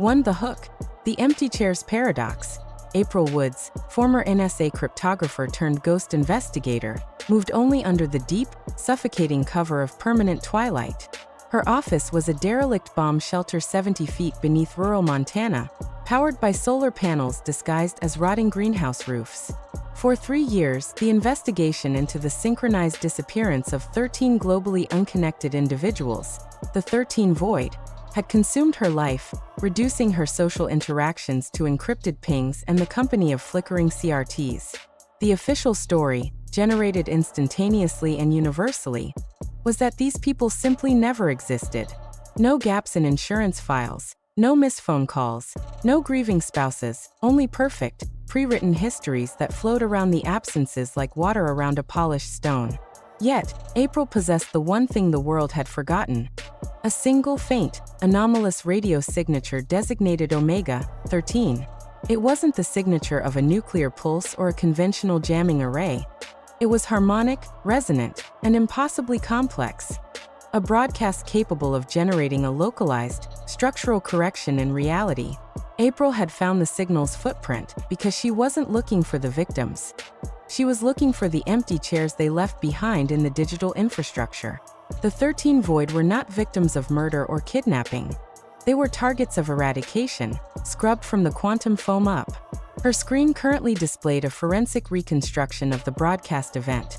1. The Hook. The Empty Chairs Paradox. April Woods, former NSA cryptographer turned ghost investigator, moved only under the deep, suffocating cover of permanent twilight. Her office was a derelict bomb shelter 70 feet beneath rural Montana, powered by solar panels disguised as rotting greenhouse roofs. For 3 years, the investigation into the synchronized disappearance of 13 globally unconnected individuals, the 13 Void, had consumed her life, reducing her social interactions to encrypted pings and the company of flickering CRTs. The official story, generated instantaneously and universally, was that these people simply never existed. No gaps in insurance files, no missed phone calls, no grieving spouses, only perfect, pre-written histories that flowed around the absences like water around a polished stone. Yet, April possessed the one thing the world had forgotten: a single faint, anomalous radio signature designated Omega 13. It wasn't the signature of a nuclear pulse or a conventional jamming array. It was harmonic, resonant, and impossibly complex. A broadcast capable of generating a localized, structural correction in reality. April had found the signal's footprint because she wasn't looking for the victims. She was looking for the empty chairs they left behind in the digital infrastructure. The 13 Void were not victims of murder or kidnapping. They were targets of eradication, scrubbed from the quantum foam up. Her screen currently displayed a forensic reconstruction of the broadcast event.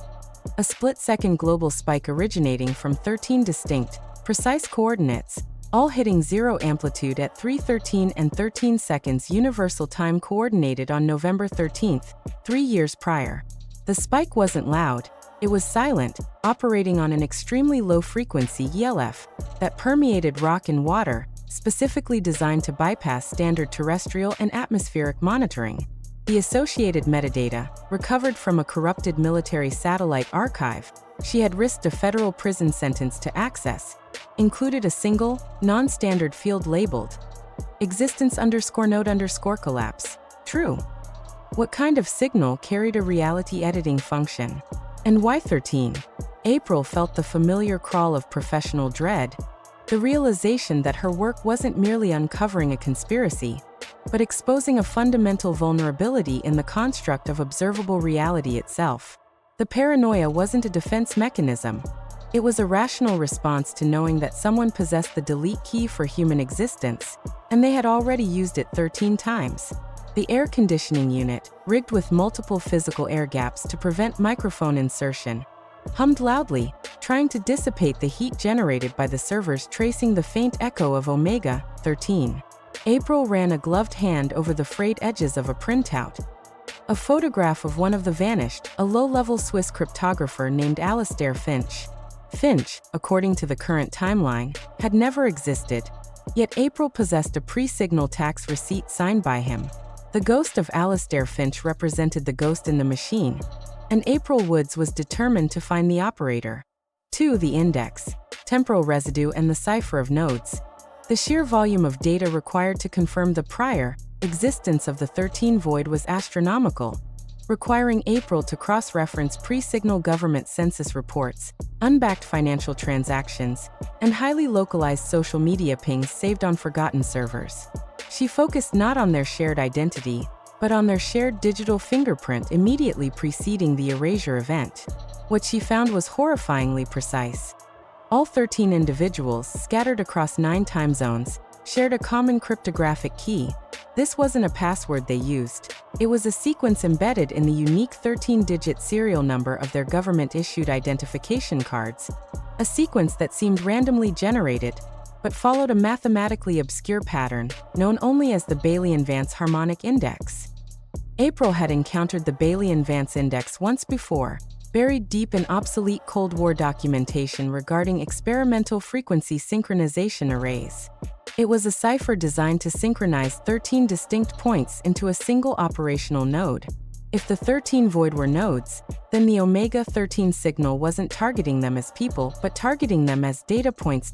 A split-second global spike originating from 13 distinct, precise coordinates, all hitting zero amplitude at 3:13 and 13 seconds Universal Time coordinated on November 13, 3 years prior. The spike wasn't loud, it was silent, operating on an extremely low-frequency ELF that permeated rock and water, specifically designed to bypass standard terrestrial and atmospheric monitoring. The associated metadata, recovered from a corrupted military satellite archive she had risked a federal prison sentence to access, included a single, non-standard field labeled existence_node_collapse. True. What kind of signal carried a reality editing function? And why 13? April felt the familiar crawl of professional dread, the realization that her work wasn't merely uncovering a conspiracy, but exposing a fundamental vulnerability in the construct of observable reality itself. The paranoia wasn't a defense mechanism. It was a rational response to knowing that someone possessed the delete key for human existence, and they had already used it 13 times. The air conditioning unit, rigged with multiple physical air gaps to prevent microphone insertion, hummed loudly, trying to dissipate the heat generated by the servers tracing the faint echo of Omega 13. April ran a gloved hand over the frayed edges of a printout. A photograph of one of the vanished, a low-level Swiss cryptographer named Alastair Finch. Finch, according to the current timeline, had never existed, yet April possessed a pre-signal tax receipt signed by him. The ghost of Alastair Finch represented the ghost in the machine, and April Woods was determined to find the operator. 2. The index, temporal residue and the cipher of nodes. The sheer volume of data required to confirm the prior existence of the 13 Void was astronomical, requiring April to cross-reference pre-signal government census reports, unbacked financial transactions, and highly localized social media pings saved on forgotten servers. She focused not on their shared identity, but on their shared digital fingerprint immediately preceding the erasure event. What she found was horrifyingly precise. All 13 individuals, scattered across 9 time zones, shared a common cryptographic key. This wasn't a password they used. It was a sequence embedded in the unique 13-digit serial number of their government-issued identification cards, a sequence that seemed randomly generated, but followed a mathematically obscure pattern known only as the Bailey-Vance harmonic index. April had encountered the Bailey-Vance index once before, buried deep in obsolete Cold War documentation regarding experimental frequency synchronization arrays. It was a cipher designed to synchronize 13 distinct points into a single operational node. If the 13 Void were nodes, then the Omega 13 signal wasn't targeting them as people, but targeting them as data points.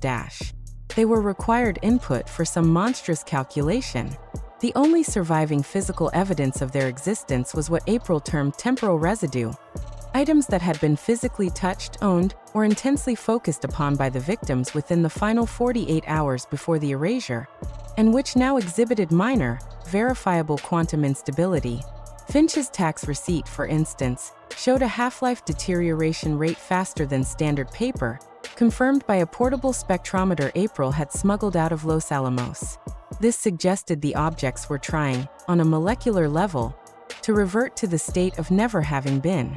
They were required input for some monstrous calculation. The only surviving physical evidence of their existence was what April termed temporal residue. Items that had been physically touched, owned, or intensely focused upon by the victims within the final 48 hours before the erasure, and which now exhibited minor, verifiable quantum instability. Finch's tax receipt, for instance, showed a half-life deterioration rate faster than standard paper, confirmed by a portable spectrometer April had smuggled out of Los Alamos. This suggested the objects were trying, on a molecular level, to revert to the state of never having been.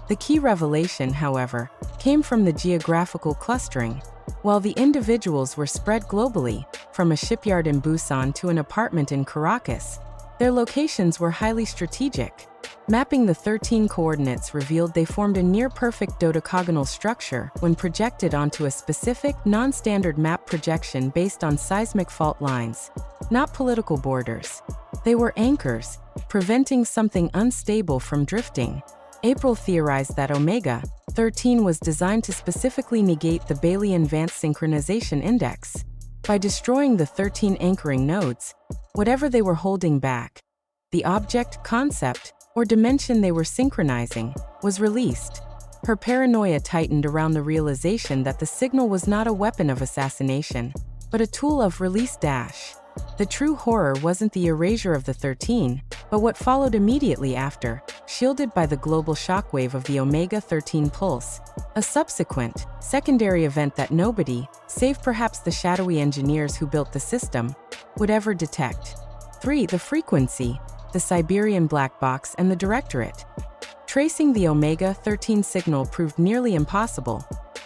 The key revelation, however, came from the geographical clustering. While the individuals were spread globally, from a shipyard in Busan to an apartment in Caracas, their locations were highly strategic. Mapping the 13 coordinates revealed they formed a near-perfect dodecagonal structure when projected onto a specific, non-standard map projection based on seismic fault lines, not political borders. They were anchors, preventing something unstable from drifting. April theorized that Omega 13 was designed to specifically negate the Bailey Vance synchronization index. By destroying the 13 anchoring nodes, whatever they were holding back, the object, concept, or dimension they were synchronizing, was released. Her paranoia tightened around the realization that the signal was not a weapon of assassination, but a tool of release. The true horror wasn't the erasure of the 13, but what followed immediately after, shielded by the global shockwave of the Omega 13 pulse, a subsequent, secondary event that nobody, save perhaps the shadowy engineers who built the system, would ever detect. 3. The frequency, the Siberian black box, and the Directorate. Tracing the Omega 13 signal proved nearly impossible.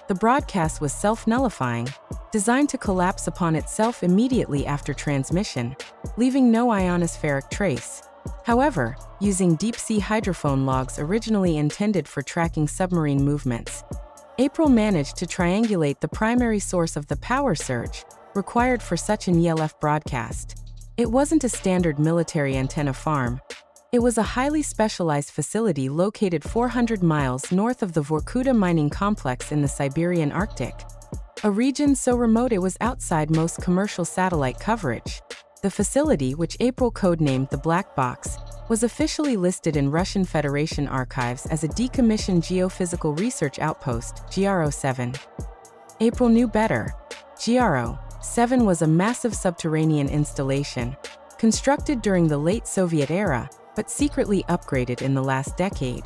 The broadcast was self-nullifying, designed to collapse upon itself immediately after transmission, leaving no ionospheric trace. However, using deep-sea hydrophone logs originally intended for tracking submarine movements, April managed to triangulate the primary source of the power surge required for such an ELF broadcast. It wasn't a standard military antenna farm. It was a highly specialized facility located 400 miles north of the Vorkuta mining complex in the Siberian Arctic, a region so remote it was outside most commercial satellite coverage. The facility, which April codenamed the Black Box, was officially listed in Russian Federation archives as a decommissioned geophysical research outpost, GRO-7. April knew better. GRO-7 was a massive subterranean installation, constructed during the late Soviet era, but secretly upgraded in the last decade.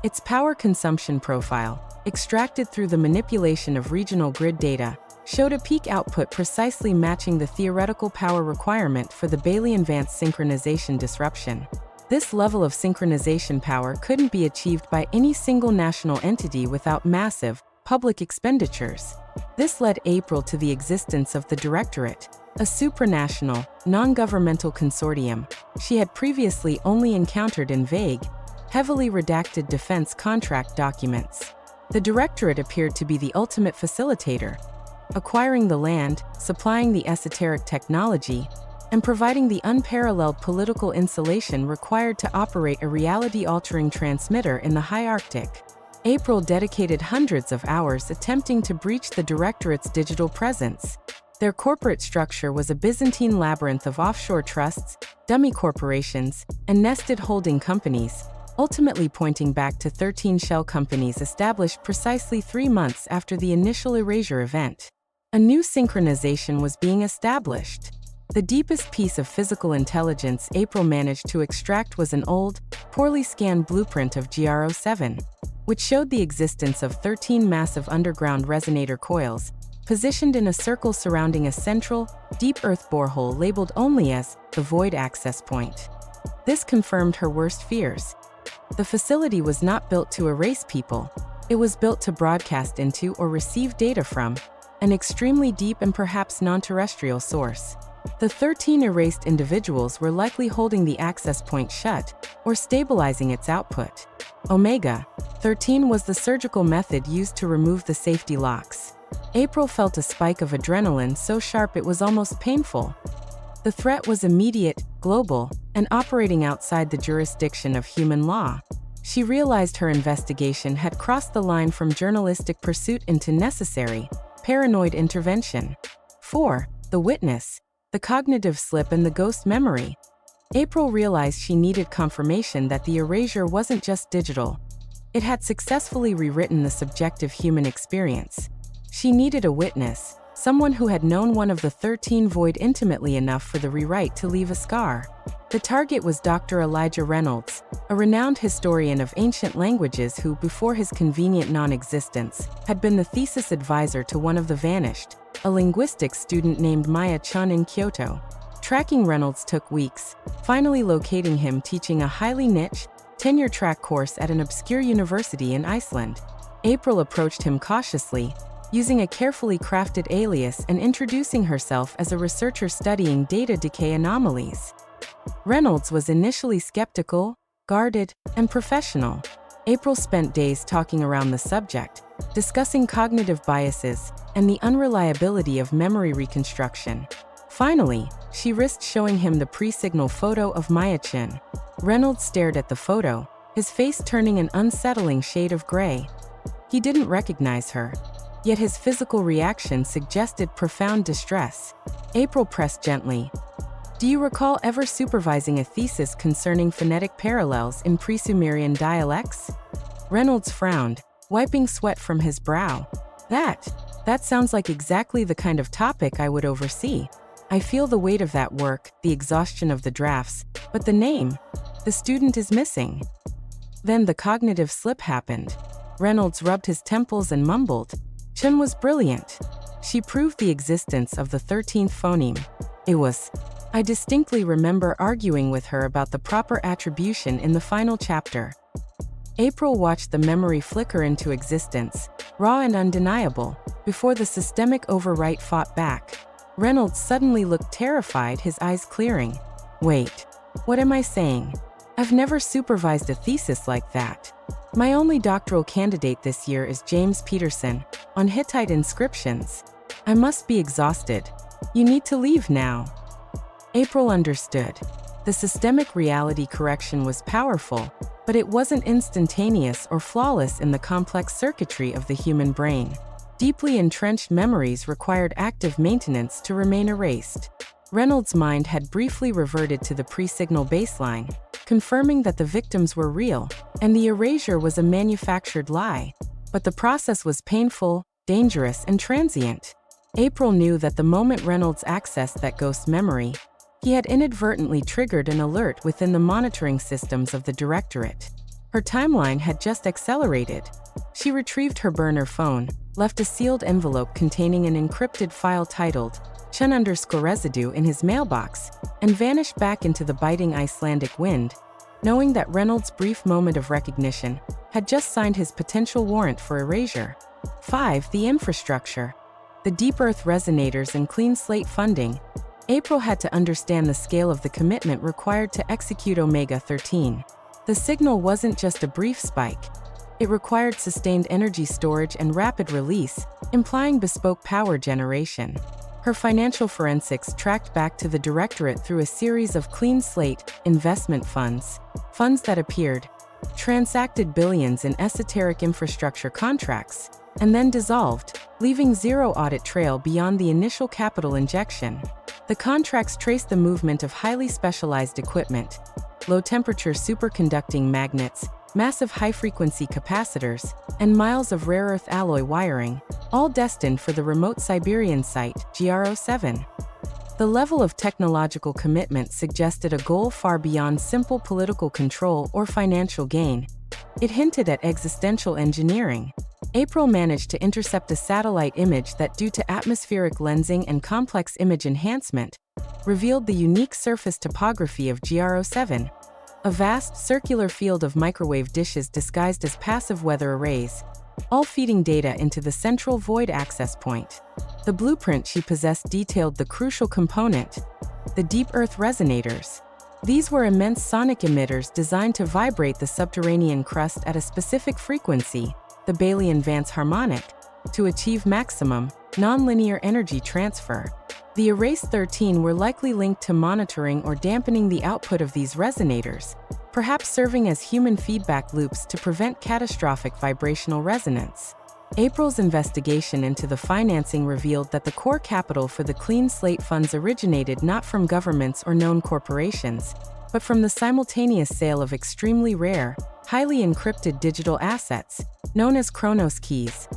Its power consumption profile, extracted through the manipulation of regional grid data, showed a peak output precisely matching the theoretical power requirement for the Bailey Vance synchronization disruption. This level of synchronization power couldn't be achieved by any single national entity without massive, public expenditures. This led April to the existence of the Directorate, a supranational, non-governmental consortium she had previously only encountered in vague, heavily redacted defense contract documents. The Directorate appeared to be the ultimate facilitator, acquiring the land, supplying the esoteric technology, and providing the unparalleled political insulation required to operate a reality-altering transmitter in the high Arctic. April dedicated hundreds of hours attempting to breach the Directorate's digital presence. Their corporate structure was a Byzantine labyrinth of offshore trusts, dummy corporations, and nested holding companies, ultimately pointing back to 13 shell companies established precisely 3 months after the initial erasure event. A new synchronization was being established. The deepest piece of physical intelligence April managed to extract was an old, poorly scanned blueprint of GRO-7, which showed the existence of 13 massive underground resonator coils, positioned in a circle surrounding a central, deep earth borehole labeled only as the Void Access Point. This confirmed her worst fears. The facility was not built to erase people. It was built to broadcast into or receive data from an extremely deep and perhaps non-terrestrial source. The 13 erased individuals were likely holding the access point shut or stabilizing its output. Omega 13 was the surgical method used to remove the safety locks. April felt a spike of adrenaline so sharp it was almost painful. The threat was immediate, global, and operating outside the jurisdiction of human law. She realized her investigation had crossed the line from journalistic pursuit into necessary, paranoid intervention. 4. The witness, the cognitive slip, and the ghost memory. April realized she needed confirmation that the erasure wasn't just digital. It had successfully rewritten the subjective human experience. She needed a witness, someone who had known one of the 13 void intimately enough for the rewrite to leave a scar. The target was Dr. Elijah Reynolds, a renowned historian of ancient languages who, before his convenient non-existence, had been the thesis advisor to one of the vanished, a linguistics student named Maya Chun in Kyoto. Tracking Reynolds took weeks, finally locating him teaching a highly niche, tenure-track course at an obscure university in Iceland. April approached him cautiously, using a carefully crafted alias and introducing herself as a researcher studying data decay anomalies. Reynolds was initially skeptical, guarded, and professional. April spent days talking around the subject, discussing cognitive biases and the unreliability of memory reconstruction. Finally, she risked showing him the pre-signal photo of Maya Chin. Reynolds stared at the photo, his face turning an unsettling shade of gray. He didn't recognize her, yet his physical reaction suggested profound distress. April pressed gently. "Do you recall ever supervising a thesis concerning phonetic parallels in pre-Sumerian dialects?" Reynolds frowned, wiping sweat from his brow. That sounds like exactly the kind of topic I would oversee. I feel the weight of that work, the exhaustion of the drafts, but the name, the student is missing." Then the cognitive slip happened. Reynolds rubbed his temples and mumbled. Chun was brilliant. She proved the existence of the 13th phoneme. I distinctly remember arguing with her about the proper attribution in the final chapter. April watched the memory flicker into existence, raw and undeniable, before the systemic overwrite fought back. Reynolds suddenly looked terrified, his eyes clearing. "Wait, what am I saying? I've never supervised a thesis like that. My only doctoral candidate this year is James Peterson, on Hittite inscriptions. I must be exhausted. You need to leave now." April understood. The systemic reality correction was powerful, but it wasn't instantaneous or flawless in the complex circuitry of the human brain. Deeply entrenched memories required active maintenance to remain erased. Reynolds' mind had briefly reverted to the pre-signal baseline, confirming that the victims were real, and the erasure was a manufactured lie. But the process was painful, dangerous, and transient. April knew that the moment Reynolds accessed that ghost memory, he had inadvertently triggered an alert within the monitoring systems of the Directorate. Her timeline had just accelerated. She retrieved her burner phone, left a sealed envelope containing an encrypted file titled Chun_residue in his mailbox, and vanished back into the biting Icelandic wind, knowing that Reynolds' brief moment of recognition had just signed his potential warrant for erasure. 5. The infrastructure. The deep earth resonators and clean slate funding. April had to understand the scale of the commitment required to execute Omega-13. The signal wasn't just a brief spike. It required sustained energy storage and rapid release, implying bespoke power generation. Her financial forensics tracked back to the Directorate through a series of clean slate investment funds that appeared, transacted billions in esoteric infrastructure contracts, and then dissolved, leaving zero audit trail beyond the initial capital injection. The contracts traced the movement of highly specialized equipment, low-temperature superconducting magnets, massive high-frequency capacitors, and miles of rare earth alloy wiring, all destined for the remote Siberian site, GRO7. The level of technological commitment suggested a goal far beyond simple political control or financial gain. It hinted at existential engineering. April managed to intercept a satellite image that, due to atmospheric lensing and complex image enhancement, revealed the unique surface topography of GRO7, a vast circular field of microwave dishes disguised as passive weather arrays, all feeding data into the central void access point. The blueprint she possessed detailed the crucial component, the deep earth resonators. These were immense sonic emitters designed to vibrate the subterranean crust at a specific frequency, the Bailey-Vance harmonic, to achieve maximum, nonlinear energy transfer. The Erase 13 were likely linked to monitoring or dampening the output of these resonators, perhaps serving as human feedback loops to prevent catastrophic vibrational resonance. April's investigation into the financing revealed that the core capital for the Clean Slate funds originated not from governments or known corporations, but from the simultaneous sale of extremely rare, highly encrypted digital assets, known as Chronos keys.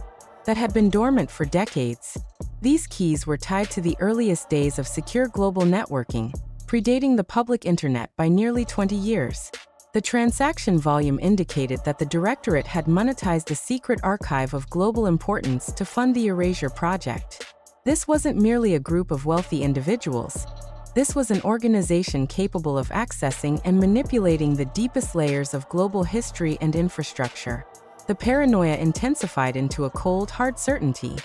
that had been dormant for decades. These keys were tied to the earliest days of secure global networking, predating the public internet by nearly 20 years. The transaction volume indicated that the Directorate had monetized a secret archive of global importance to fund the Erasure project. This wasn't merely a group of wealthy individuals. This was an organization capable of accessing and manipulating the deepest layers of global history and infrastructure. The paranoia intensified into a cold, hard certainty.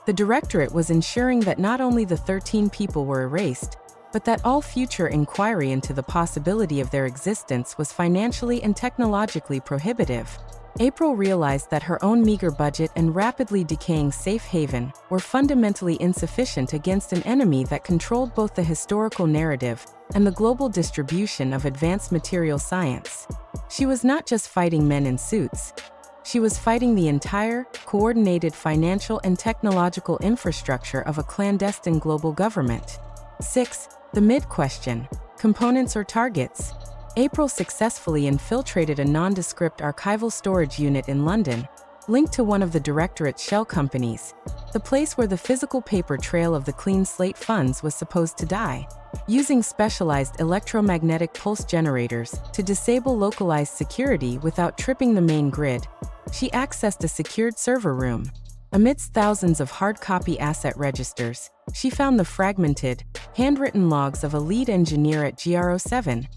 The Directorate was ensuring that not only the 13 people were erased, but that all future inquiry into the possibility of their existence was financially and technologically prohibitive. April realized that her own meager budget and rapidly decaying safe haven were fundamentally insufficient against an enemy that controlled both the historical narrative and the global distribution of advanced material science. She was not just fighting men in suits. She was fighting the entire, coordinated financial and technological infrastructure of a clandestine global government. 6. The mid-question: components or targets? April successfully infiltrated a nondescript archival storage unit in London, linked to one of the Directorate's shell companies, the place where the physical paper trail of the clean slate funds was supposed to die. Using specialized electromagnetic pulse generators to disable localized security without tripping the main grid, she accessed a secured server room. Amidst thousands of hard copy asset registers, she found the fragmented, handwritten logs of a lead engineer at GRO7,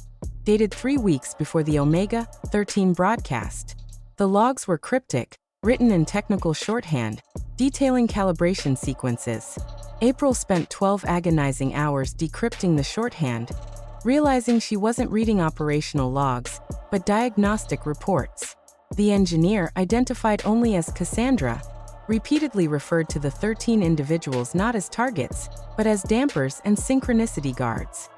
dated 3 weeks before the Omega 13 broadcast. The logs were cryptic, written in technical shorthand, detailing calibration sequences. April spent 12 agonizing hours decrypting the shorthand, realizing she wasn't reading operational logs, but diagnostic reports. The engineer, identified only as Cassandra, repeatedly referred to the 13 individuals not as targets, but as dampers and synchronicity guards.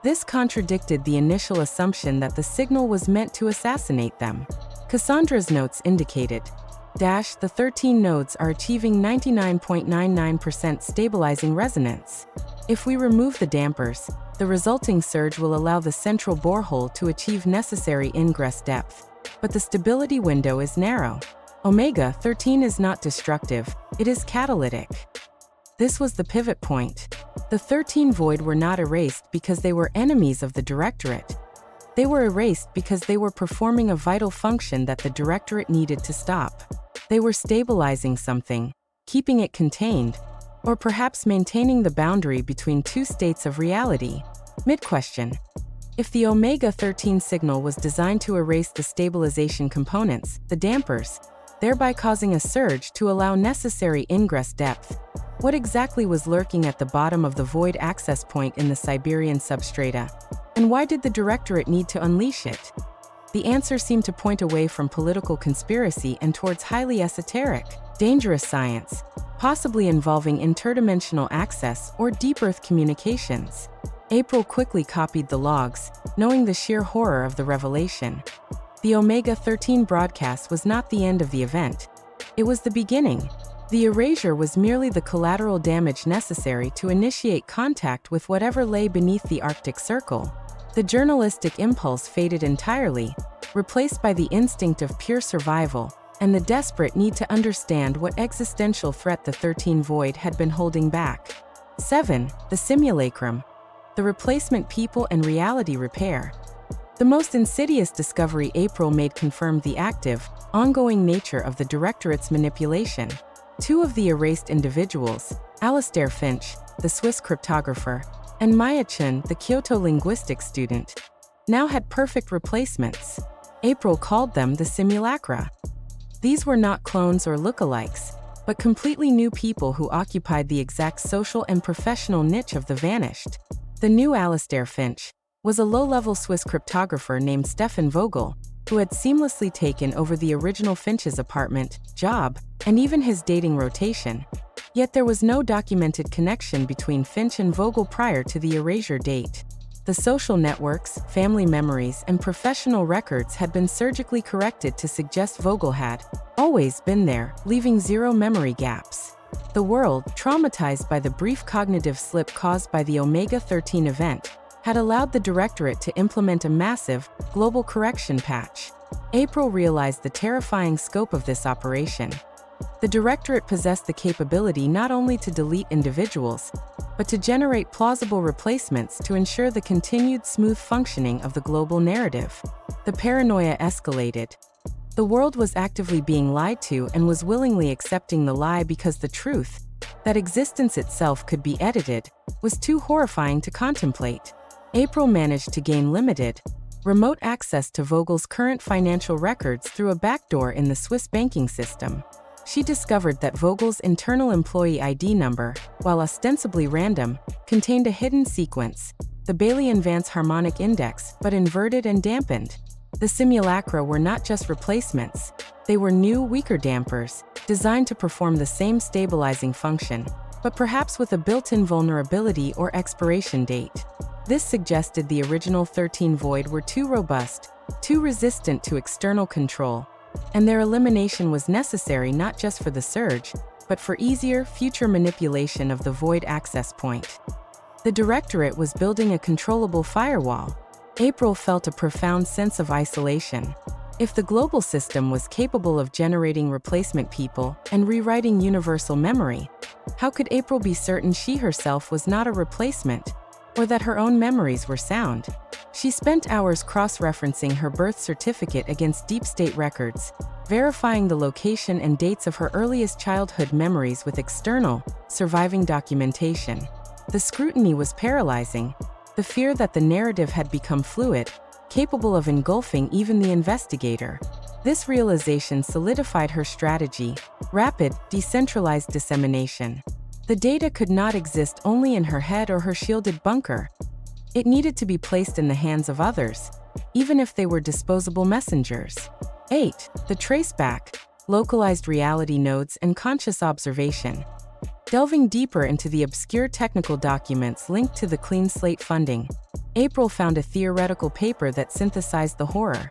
This contradicted the initial assumption that the signal was meant to assassinate them. Cassandra's notes indicated, the 13 nodes are achieving 99.99% stabilizing resonance. If we remove the dampers, the resulting surge will allow the central borehole to achieve necessary ingress depth. But the stability window is narrow. Omega 13 is not destructive, it is catalytic. This was the pivot point. The 13 Void were not erased because they were enemies of the Directorate. They were erased because they were performing a vital function that the Directorate needed to stop. They were stabilizing something, keeping it contained, or perhaps maintaining the boundary between two states of reality. Mid-question: if the Omega 13 signal was designed to erase the stabilization components, the dampers, thereby causing a surge to allow necessary ingress depth, what exactly was lurking at the bottom of the Void access point in the Siberian substrata? And why did the Directorate need to unleash it? The answer seemed to point away from political conspiracy and towards highly esoteric, dangerous science, possibly involving interdimensional access or deep Earth communications. April quickly copied the logs, knowing the sheer horror of the revelation. The Omega 13 broadcast was not the end of the event. It was the beginning. The erasure was merely the collateral damage necessary to initiate contact with whatever lay beneath the Arctic Circle. The journalistic impulse faded entirely, replaced by the instinct of pure survival and the desperate need to understand what existential threat the 13 Void had been holding back. 7. The simulacrum. The replacement people and reality repair. The most insidious discovery April made confirmed the active, ongoing nature of the Directorate's manipulation. Two of the erased individuals, Alastair Finch, the Swiss cryptographer, and Maya Chen, the Kyoto linguistics student, now had perfect replacements. April called them the simulacra. These were not clones or lookalikes, but completely new people who occupied the exact social and professional niche of the vanished. The new Alastair Finch was a low-level Swiss cryptographer named Stefan Vogel, who had seamlessly taken over the original Finch's apartment, job, and even his dating rotation. Yet there was no documented connection between Finch and Vogel prior to the erasure date. The social networks, family memories, and professional records had been surgically corrected to suggest Vogel had always been there, leaving zero memory gaps. The world, traumatized by the brief cognitive slip caused by the Omega 13 event, had allowed the Directorate to implement a massive, global correction patch. April realized the terrifying scope of this operation. The Directorate possessed the capability not only to delete individuals, but to generate plausible replacements to ensure the continued smooth functioning of the global narrative. The paranoia escalated. The world was actively being lied to and was willingly accepting the lie because the truth, that existence itself could be edited, was too horrifying to contemplate. April managed to gain limited, remote access to Vogel's current financial records through a backdoor in the Swiss banking system. She discovered that Vogel's internal employee ID number, while ostensibly random, contained a hidden sequence, the Bailey-Vance harmonic index, but inverted and dampened. The simulacra were not just replacements, they were new, weaker dampers, designed to perform the same stabilizing function, but perhaps with a built-in vulnerability or expiration date. This suggested the original 13 void were too robust, too resistant to external control, and their elimination was necessary not just for the surge, but for easier, future manipulation of the void access point. The Directorate was building a controllable firewall. April felt a profound sense of isolation. If the global system was capable of generating replacement people and rewriting universal memory, how could April be certain she herself was not a replacement, or that her own memories were sound? She spent hours cross-referencing her birth certificate against deep state records, verifying the location and dates of her earliest childhood memories with external, surviving documentation. The scrutiny was paralyzing, the fear that the narrative had become fluid, capable of engulfing even the investigator. This realization solidified her strategy: rapid, decentralized dissemination. The data could not exist only in her head or her shielded bunker. It needed to be placed in the hands of others, even if they were disposable messengers. 8. The traceback, localized reality nodes and conscious observation. Delving deeper into the obscure technical documents linked to the clean slate funding, April found a theoretical paper that synthesized the horror.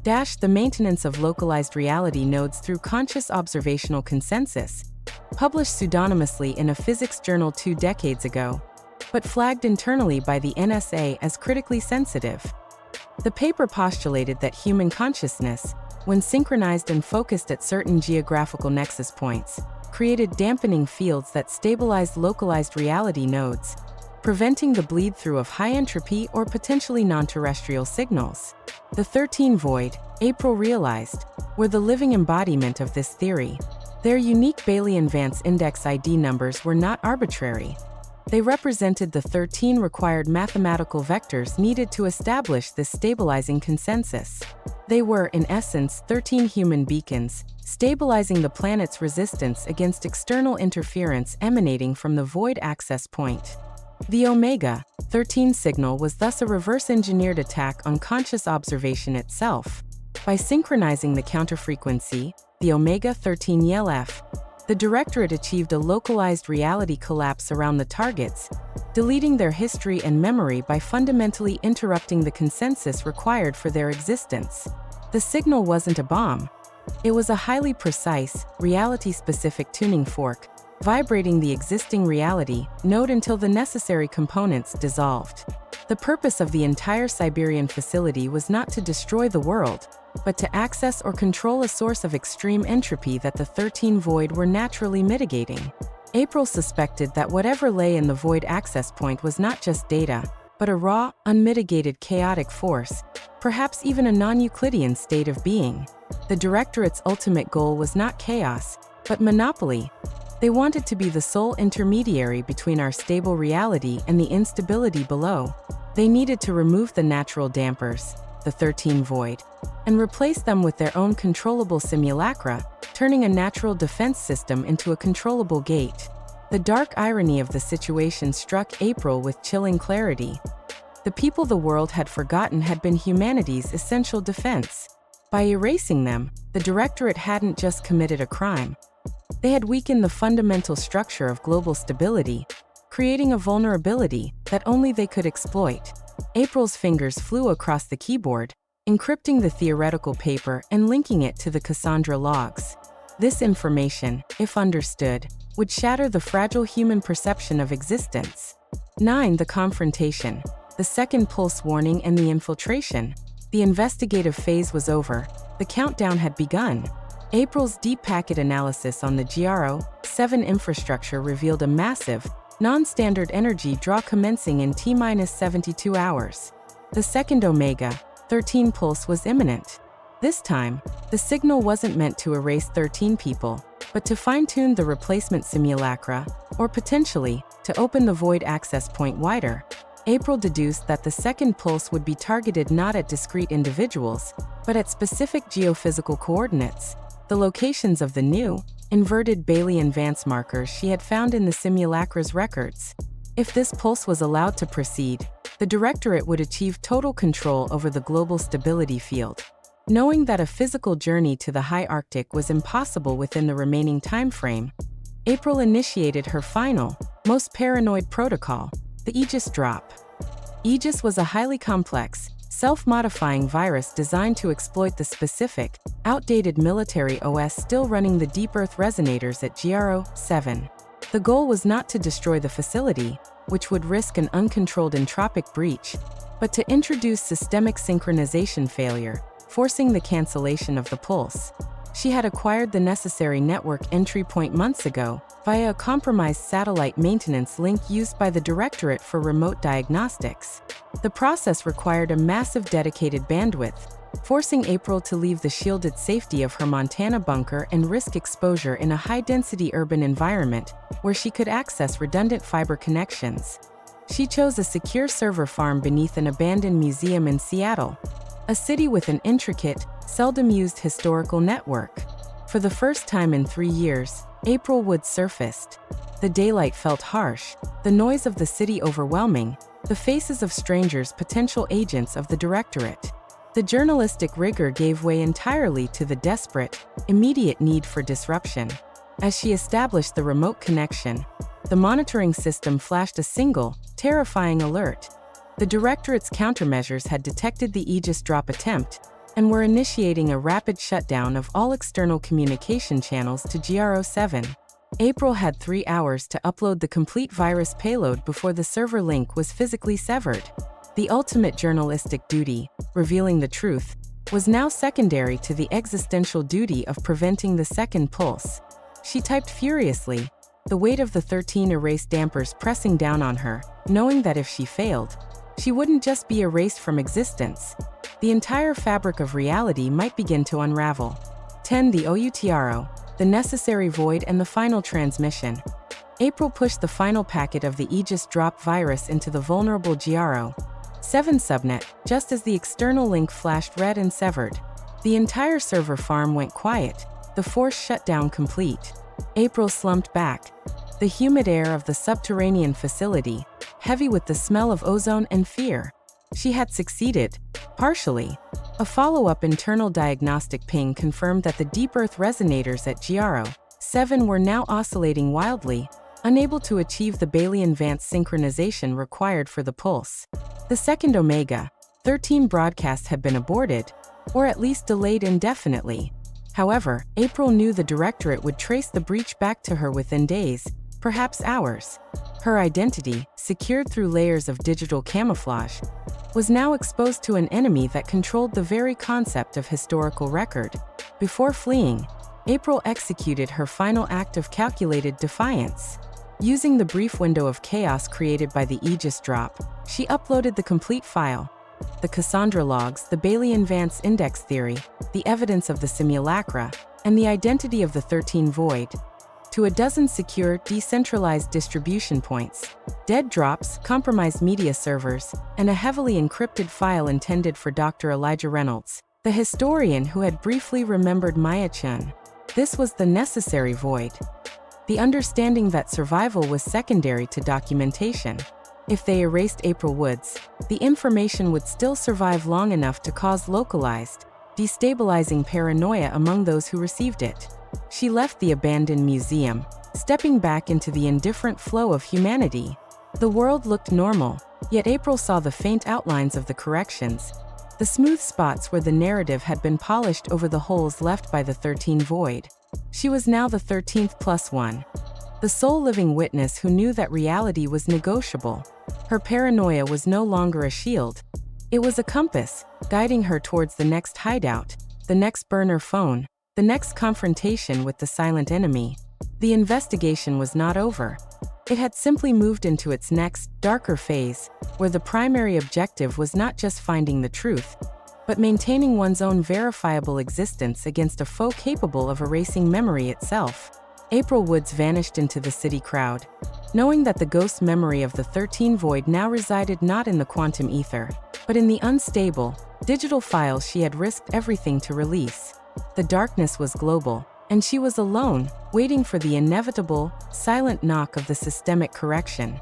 The maintenance of localized reality nodes through conscious observational consensus, published pseudonymously in a physics journal 2 decades ago, but flagged internally by the NSA as critically sensitive. The paper postulated that human consciousness, when synchronized and focused at certain geographical nexus points, created dampening fields that stabilized localized reality nodes, preventing the bleed-through of high-entropy or potentially non-terrestrial signals. The 13 void, April realized, were the living embodiment of this theory. Their unique Bailey-Vance index ID numbers were not arbitrary. They represented the 13 required mathematical vectors needed to establish this stabilizing consensus. They were, in essence, 13 human beacons, stabilizing the planet's resistance against external interference emanating from the void access point. The Omega 13 signal was thus a reverse-engineered attack on conscious observation itself. By synchronizing the counterfrequency, the Omega 13 YLF, the Directorate achieved a localized reality collapse around the targets, deleting their history and memory by fundamentally interrupting the consensus required for their existence. The signal wasn't a bomb. It was a highly precise, reality-specific tuning fork, vibrating the existing reality node until the necessary components dissolved. The purpose of the entire Siberian facility was not to destroy the world, but to access or control a source of extreme entropy that the 13 void were naturally mitigating. April suspected that whatever lay in the void access point was not just data, but a raw, unmitigated chaotic force, perhaps even a non-Euclidean state of being. The Directorate's ultimate goal was not chaos, but monopoly. They wanted to be the sole intermediary between our stable reality and the instability below. They needed to remove the natural dampers, the 13 void, and replace them with their own controllable simulacra, turning a natural defense system into a controllable gate. The dark irony of the situation struck April with chilling clarity. The people the world had forgotten had been humanity's essential defense. By erasing them, the Directorate hadn't just committed a crime. They had weakened the fundamental structure of global stability, creating a vulnerability that only they could exploit. April's fingers flew across the keyboard, encrypting the theoretical paper and linking it to the Cassandra logs. This information, if understood, would shatter the fragile human perception of existence. 9. The confrontation, the second pulse warning and the infiltration. The investigative phase was over. The countdown had begun. April's deep packet analysis on the GRO-7 infrastructure revealed a massive, non-standard energy draw commencing in T-72 hours. The second Omega-13 pulse was imminent. This time, the signal wasn't meant to erase 13 people, but to fine-tune the replacement simulacra, or potentially, to open the void access point wider. April deduced that the second pulse would be targeted not at discrete individuals, but at specific geophysical coordinates, the locations of the new, inverted Bailey-Vance markers she had found in the simulacra's records. If this pulse was allowed to proceed, the Directorate would achieve total control over the global stability field. Knowing that a physical journey to the high Arctic was impossible within the remaining time frame, April initiated her final, most paranoid protocol, the Aegis drop. Aegis was a highly complex, self-modifying virus designed to exploit the specific, outdated military OS still running the deep Earth resonators at GRO-7. The goal was not to destroy the facility, which would risk an uncontrolled entropic breach, but to introduce systemic synchronization failure, forcing the cancellation of the pulse. She had acquired the necessary network entry point months ago, via a compromised satellite maintenance link used by the Directorate for remote diagnostics. The process required a massive dedicated bandwidth, forcing April to leave the shielded safety of her Montana bunker and risk exposure in a high-density urban environment, where she could access redundant fiber connections. She chose a secure server farm beneath an abandoned museum in Seattle, a city with an intricate, seldom-used historical network. For the first time in 3 years, April Woods surfaced. The daylight felt harsh, the noise of the city overwhelming, the faces of strangers potential agents of the Directorate. The journalistic rigor gave way entirely to the desperate, immediate need for disruption. As she established the remote connection, the monitoring system flashed a single, terrifying alert. The Directorate's countermeasures had detected the Aegis drop attempt and were initiating a rapid shutdown of all external communication channels to GRO-7. April had 3 hours to upload the complete virus payload before the server link was physically severed. The ultimate journalistic duty, revealing the truth, was now secondary to the existential duty of preventing the second pulse. She typed furiously, the weight of the 13 erase dampers pressing down on her, knowing that if she failed, she wouldn't just be erased from existence. The entire fabric of reality might begin to unravel. 10. The OUTRO, the necessary void and the final transmission. April pushed the final packet of the Aegis drop virus into the vulnerable GRO-7 subnet, just as the external link flashed red and severed. The entire server farm went quiet, the forced shutdown complete. April slumped back. The humid air of the subterranean facility, heavy with the smell of ozone and fear. She had succeeded, partially. A follow-up internal diagnostic ping confirmed that the deep Earth resonators at GRO-7 were now oscillating wildly, unable to achieve the Bailey-Vance synchronization required for the pulse. The second Omega-13 broadcast had been aborted, or at least delayed indefinitely. However, April knew the Directorate would trace the breach back to her within days, perhaps hours. Her identity, secured through layers of digital camouflage, was now exposed to an enemy that controlled the very concept of historical record. Before fleeing, April executed her final act of calculated defiance. Using the brief window of chaos created by the Aegis drop, she uploaded the complete file, the Cassandra logs, the Bailey-Vance index theory, the evidence of the simulacra, and the identity of the 13 void, to a dozen secure, decentralized distribution points, dead drops, compromised media servers, and a heavily encrypted file intended for Dr. Elijah Reynolds, the historian who had briefly remembered Maya Chun. This was the necessary void. The understanding that survival was secondary to documentation. If they erased April Woods, the information would still survive long enough to cause localized, destabilizing paranoia among those who received it. She left the abandoned museum, stepping back into the indifferent flow of humanity. The world looked normal, yet April saw the faint outlines of the corrections, the smooth spots where the narrative had been polished over the holes left by the 13 void. She was now the 13th plus one, the sole living witness who knew that reality was negotiable. Her paranoia was no longer a shield. It was a compass, guiding her towards the next hideout, the next burner phone, the next confrontation with the silent enemy. The investigation was not over. It had simply moved into its next, darker phase, where the primary objective was not just finding the truth, but maintaining one's own verifiable existence against a foe capable of erasing memory itself. April Woods vanished into the city crowd, knowing that the ghost memory of the 13 Void now resided not in the quantum ether, but in the unstable, digital files she had risked everything to release. The darkness was global, and she was alone, waiting for the inevitable, silent knock of the systemic correction.